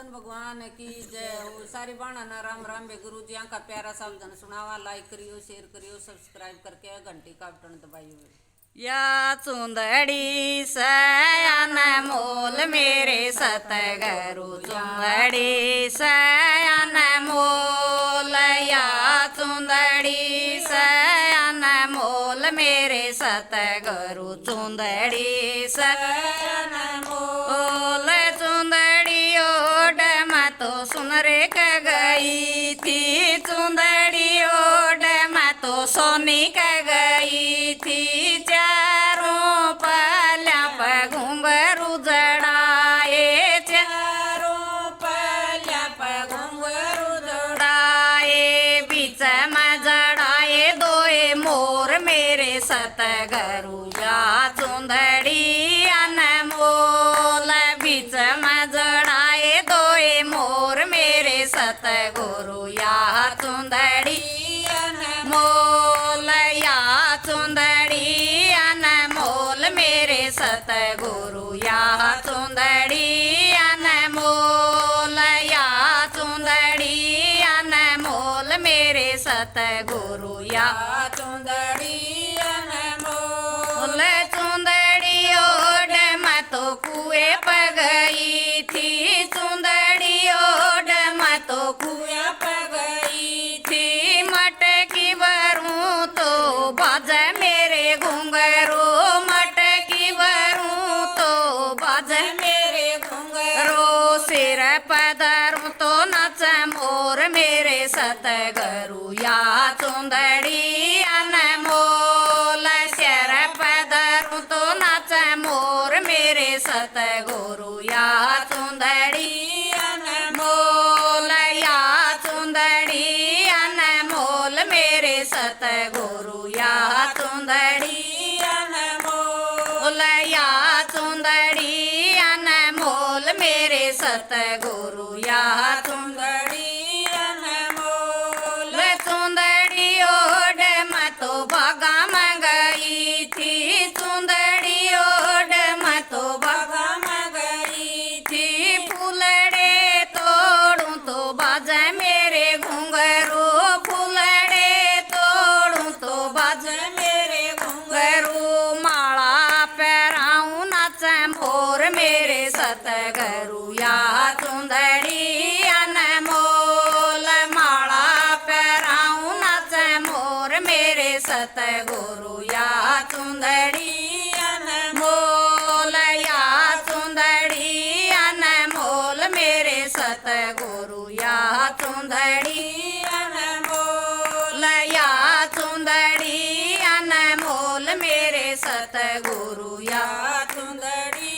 कृष्ण भगवान की जय हो। सारी बाणा ना राम राम बे गुरु जी का प्यारा सा भजन सुनावा। लाइक करियो, शेयर करियो, सब्सक्राइब करके घंटी का बटन दबाइयो। या चुंदड़ी सयान मोल मेरे सतगुरु चुंदड़ी सयान मोल। या चुंदड़ी सयान मोल मेरे सतगुरु चुंदड़ी सयान मोल। चुंदड़ी ओड मैं तो सुन रे क गई थी, चुंदड़ी ओड मैं तो सोनी क गई थी। चारों पल्या पे घुंघरू जड़ाए, चारों पल्या पे घुंघरू जड़ाए। बीच में जड़ाए दोए मोर मेरे सतगुरु या चुंदड़ी अनमोल। बीच में जड़ाए दोए मोर मेरे सतगुरु या चुंदड़ी अनमोल। या चुंदड़ी अनमोल मेरे सतगुरु या चुंदड़ी अनमोल। या चुंदड़ी अनमोल मेरे सतगुरु या चुंदड़ी अनमोल। चुंदड़ी ओड मैं तो कुएं पे गई थी, चुंदड़ी ओड मैं तो कुएं पे गई थी। मटकी भरूं तो बाजे मेरे घुंघरू, मटकी भरूं तो बाजे मेरे घुंघरू। सिर पधरूं तो नच मोर मेरे सतगुरु या चुंदड़ी अनमोल। सिर पधरूं तो नच मोर मेरे सतगुरु या चुंदड़ी अनमोल। या चुंदड़ी अनमोल मेरे सतगुरु या चुंदड़ी अनमोल। या चुंदड़ी अनमोल मेरे सतगुरु या चुंदड़ी अनमोल। चुंदड़ी ओड मैं तो बागा में गई थी, चुंदड़ी ओड मैं तो बागा में गई थी। फूलड़े तोड़ूं तो बाजे मेरे घुंघरू, फूलड़े तोड़ूं तो बाजे मेरे घुंघरू। माला पहराऊं नाच मोर मेरे सतगुरु या चुंदड़ी अनमोल। माला पहराऊं नाच मोर मेरे सतगुरु या चुंदड़ी अनमोल। या चुंदड़ी अनमोल मेरे सतगुरु या चुंदड़ी अनमोल। या चुंदड़ी अनमोल मेरे सतगुरु या चुंदड़ी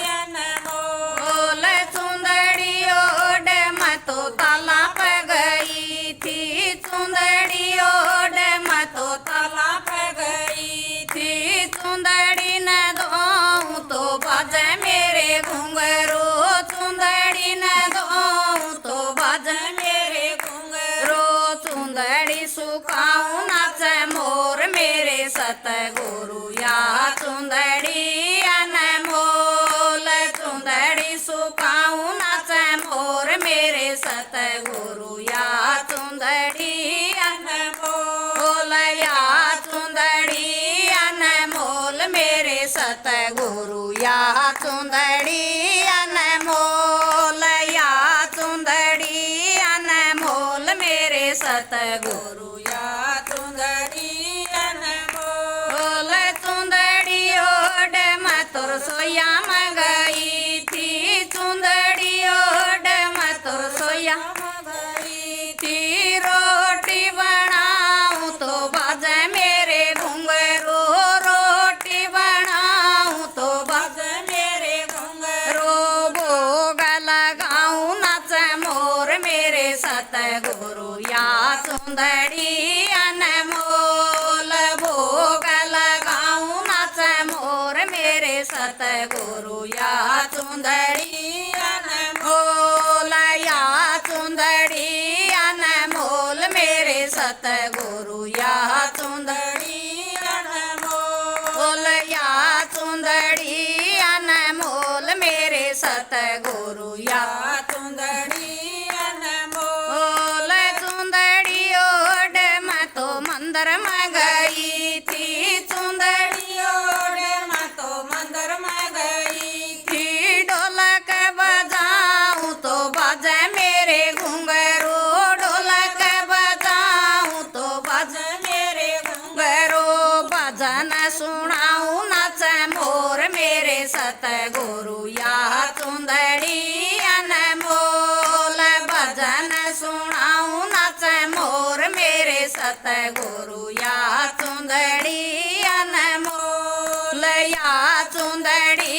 अनमोल। चुंदड़ी ओड मैं तो ताला पे गई थी, चुंदड़ी ओड मैं तो ताला पे गई थी। चुंदड़ी न धोऊं तो बाजे मेरे घुंघरू, चुंदड़ी न धोऊं तो बाजे मेरे घुंघरू। चुंदड़ी सुखाऊं नाच मोर मेरे सतगुरु या चुंदड़ी अनमोल। चुंदड़ी सुखाऊं नाच मोर मेरे सतगुरु या चुंदड़ी अनमोल। या चुंदड़ी अनमोल मेरे सतगुरु या चुंदड़ी अनमोल। या चुंदड़ी अनमोल मेरे सतगुरु या चुंदड़ी अनमोल। चुंदड़ी ओड मैं तो रसोईया में गई थी, चुंदड़ी ओड मैं तो रसोईया में गई थी। रोटी बनाऊं तो बाजे मेरे घुंघरू, रोटी बनाऊं तो बाजे मेरे घुंघरू। भोग लगाऊं नाच मोर मेरे सतगुरु या चुंदड़ी अनमोल। भोग लगाऊं नाच मोर मेरे सतगुरु या चुंदड़ी अनमोल। या चुंदड़ी अनमोल मेरे सतगुरु या चुंदड़ी अनमोल। या चुंदड़ी अनमोल मेरे सतगुरु या चुंदड़ी सतगुरु या चुंदड़ी अनमोल या चुंदड़ी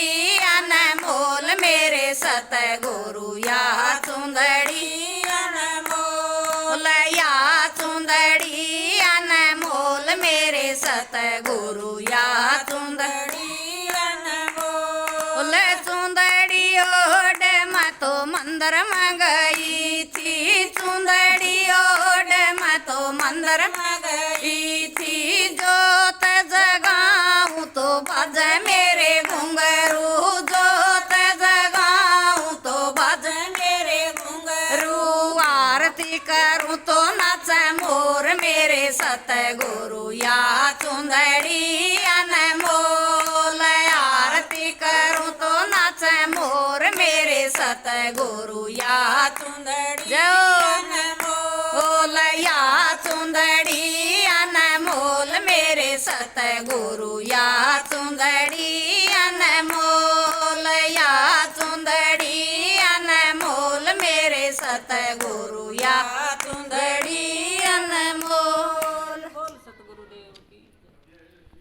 अनमोल मेरे सतगुरु या चुंदड़ी अनमोल या चुंदड़ी अनमोल मेरे सतगुरु या चुंदड़ी अनमोल चुंदड़ी ओढ़ मैं तो मंदिर में गई थी चुंदड़ी ओढ़ मैं तो मंदिर में गई थी जोत जगाऊं तो बजे मेरे घुंघरू जोत जगाऊं तो बजे मेरे घुंघरू आरती करूं तो नाचे मोर मेरे सतगुरु या चुंदड़ी अनमोल आरती करूं तो नाचे मोर मेरे सतगुरु या चुंदड़ी अनमोल या चुंदड़ी अनमोल मेरे सतगुरु या चुंदड़ी